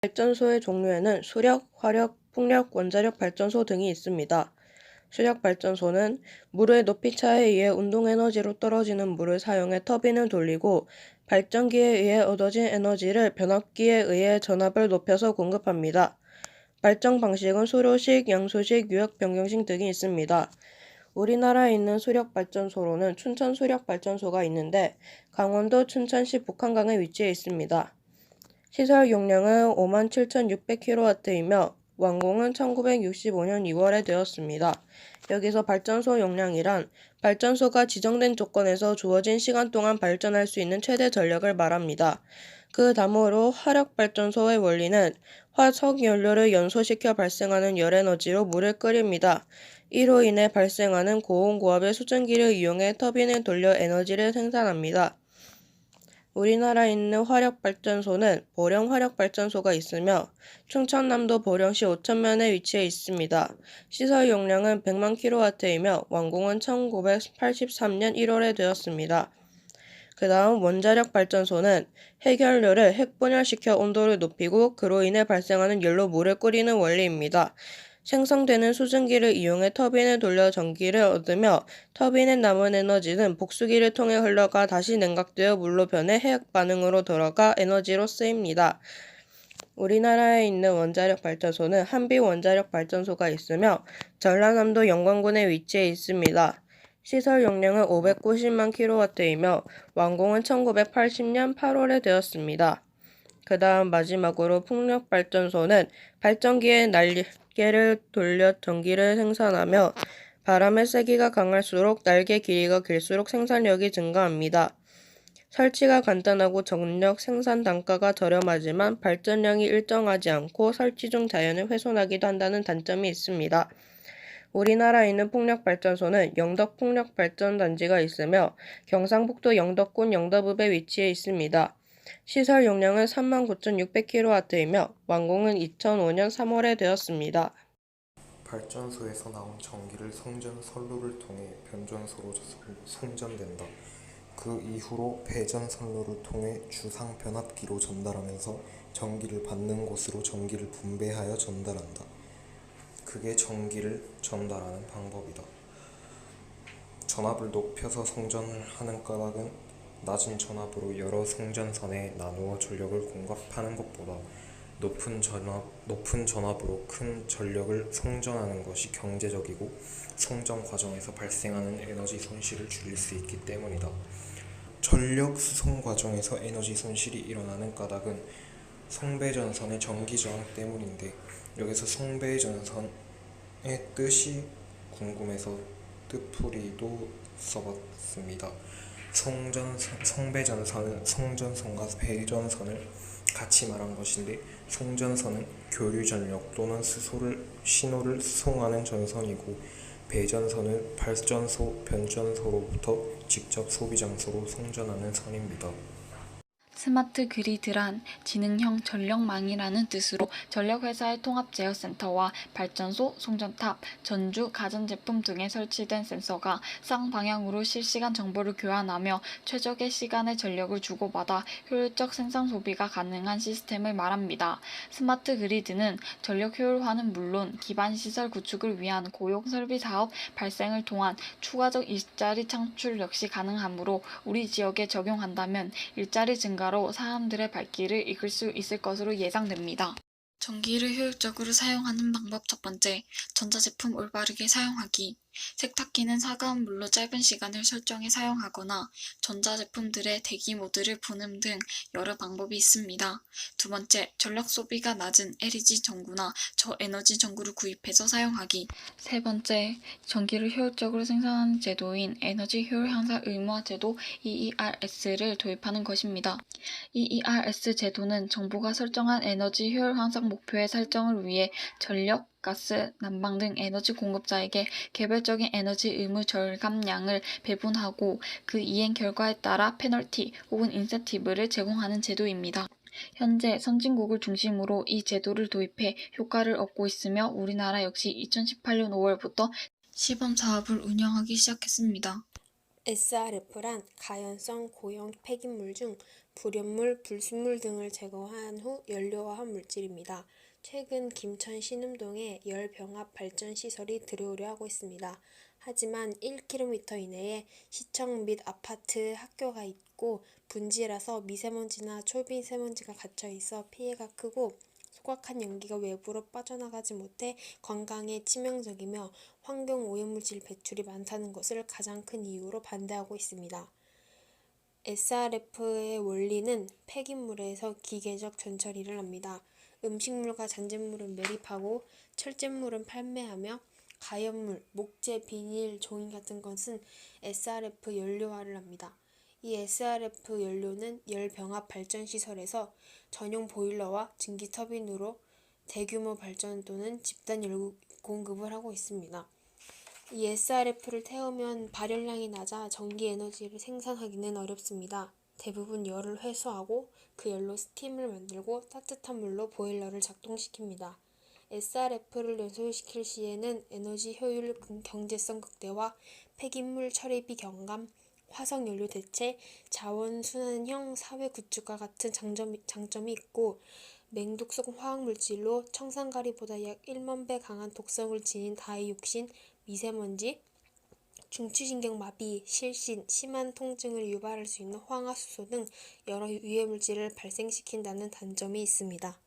발전소의 종류에는 수력, 화력, 풍력, 원자력 발전소 등이 있습니다. 수력 발전소는 물의 높이 차에 의해 운동에너지로 떨어지는 물을 사용해 터빈을 돌리고 발전기에 의해 얻어진 에너지를 변압기에 의해 전압을 높여서 공급합니다. 발전 방식은 수로식, 양수식, 유역 변경식 등이 있습니다. 우리나라에 있는 수력발전소로는 춘천수력발전소가 있는데 강원도 춘천시 북한강에 위치해 있습니다. 시설 용량은 57,600kW이며 완공은 1965년 2월에 되었습니다. 여기서 발전소 용량이란 발전소가 지정된 조건에서 주어진 시간 동안 발전할 수 있는 최대 전력을 말합니다. 그 다음으로 화력발전소의 원리는 화석연료를 연소시켜 발생하는 열에너지로 물을 끓입니다. 이로 인해 발생하는 고온고압의 수증기를 이용해 터빈을 돌려 에너지를 생산합니다. 우리나라에 있는 화력발전소는 보령 화력발전소가 있으며 충청남도 보령시 오천면에 위치해 있습니다. 시설 용량은 100만 kW이며 완공은 1983년 1월에 되었습니다. 그 다음 원자력 발전소는 핵연료를 핵분열시켜 온도를 높이고 그로 인해 발생하는 열로 물을 끓이는 원리입니다. 생성되는 수증기를 이용해 터빈을 돌려 전기를 얻으며 터빈에 남은 에너지는 복수기를 통해 흘러가 다시 냉각되어 물로 변해 해역 반응으로 돌아가 에너지로 쓰입니다. 우리나라에 있는 원자력 발전소는 한비 원자력 발전소가 있으며 전라남도 영광군에 위치해 있습니다. 시설 용량은 590만 kW이며 완공은 1980년 8월에 되었습니다. 그 다음 마지막으로 풍력발전소는 발전기에 날개를 돌려 전기를 생산하며 바람의 세기가 강할수록 날개 길이가 길수록 생산력이 증가합니다. 설치가 간단하고 전력 생산 단가가 저렴하지만 발전량이 일정하지 않고 설치 중 자연을 훼손하기도 한다는 단점이 있습니다. 우리나라에 있는 풍력발전소는 영덕풍력발전단지가 있으며 경상북도 영덕군 영덕읍에 위치해 있습니다. 시설 용량은 39,600kW이며 완공은 2005년 3월에 되었습니다. 발전소에서 나온 전기를 송전 선로를 통해 변전소로 송전된다. 그 이후로 배전 선로를 통해 주상 변압기로 전달하면서 전기를 받는 곳으로 전기를 분배하여 전달한다. 그게 전기를 전달하는 방법이다. 전압을 높여서 송전을 하는 까닭은 낮은 전압으로 여러 송전선에 나누어 전력을 공급하는 것보다 높은 전압으로 큰 전력을 송전하는 것이 경제적이고 송전 과정에서 발생하는 에너지 손실을 줄일 수 있기 때문이다. 전력 수송 과정에서 에너지 손실이 일어나는 까닭은 송배전선의 전기 저항 때문인데 여기서 송배전선의 뜻이 궁금해서 뜻풀이도 써봤습니다. 송배전선은 송전선과 배전선을 같이 말한 것인데 송전선은 교류 전력 또는 신호를 수송하는 전선이고 배전선은 발전소, 변전소로부터 직접 소비 장소로 송전하는 선입니다. 스마트 그리드란 지능형 전력망이라는 뜻으로 전력회사의 통합제어센터와 발전소, 송전탑, 전주, 가전제품 등에 설치된 센서가 쌍방향으로 실시간 정보를 교환하며 최적의 시간에 전력을 주고받아 효율적 생산 소비가 가능한 시스템을 말합니다. 스마트 그리드는 전력 효율화는 물론 기반 시설 구축을 위한 고용 설비 사업 발생을 통한 추가적 일자리 창출 역시 가능하므로 우리 지역에 적용한다면 일자리 증가로 사람들의 발길을 이끌 수 있을 것으로 예상됩니다. 전기를 효율적으로 사용하는 방법 첫 번째, 전자제품 올바르게 사용하기. 세탁기는 차가운 물로 짧은 시간을 설정해 사용하거나 전자제품들의 대기 모드를 보는 등 여러 방법이 있습니다. 두 번째, 전력 소비가 낮은 LED 전구나 저에너지 전구를 구입해서 사용하기. 세 번째, 전기를 효율적으로 생산하는 제도인 에너지 효율 향상 의무화 제도 EERS를 도입하는 것입니다. EERS 제도는 정부가 설정한 에너지 효율 향상 목표의 설정을 위해 전력, 가스, 난방 등 에너지 공급자에게 개별적인 에너지 의무 절감량을 배분하고 그 이행 결과에 따라 페널티 혹은 인센티브를 제공하는 제도입니다. 현재 선진국을 중심으로 이 제도를 도입해 효과를 얻고 있으며 우리나라 역시 2018년 5월부터 시범 사업을 운영하기 시작했습니다. SRF란 가연성 고형 폐기물 중 불연물, 불순물 등을 제거한 후 연료화한 물질입니다. 최근 김천 신음동에 열병합 발전시설이 들어오려 하고 있습니다. 하지만 1km 이내에 시청 및 아파트, 학교가 있고 분지라서 미세먼지나 초미세먼지가 갇혀 있어 피해가 크고 소각한 연기가 외부로 빠져나가지 못해 건강에 치명적이며 환경 오염물질 배출이 많다는 것을 가장 큰 이유로 반대하고 있습니다. SRF의 원리는 폐기물에서 기계적 전처리를 합니다. 음식물과 잔잿물은 매립하고 철제물은 판매하며 가연물, 목재, 비닐, 종이 같은 것은 SRF 연료화를 합니다. 이 SRF 연료는 열병합 발전시설에서 전용 보일러와 증기 터빈으로 대규모 발전 또는 집단 연료 공급을 하고 있습니다. 이 SRF를 태우면 발열량이 낮아 전기 에너지를 생산하기는 어렵습니다. 대부분 열을 회수하고 그 열로 스팀을 만들고 따뜻한 물로 보일러를 작동시킵니다. SRF를 연소시킬 시에는 에너지 효율 경제성 극대화, 폐기물 처리비 경감, 화석연료 대체, 자원순환형 사회 구축과 같은 장점이 있고 맹독성 화학물질로 청산가리보다 약 1만 배 강한 독성을 지닌 다이옥신, 미세먼지, 중추신경마비, 실신, 심한 통증을 유발할 수 있는 황화수소 등 여러 유해물질을 발생시킨다는 단점이 있습니다.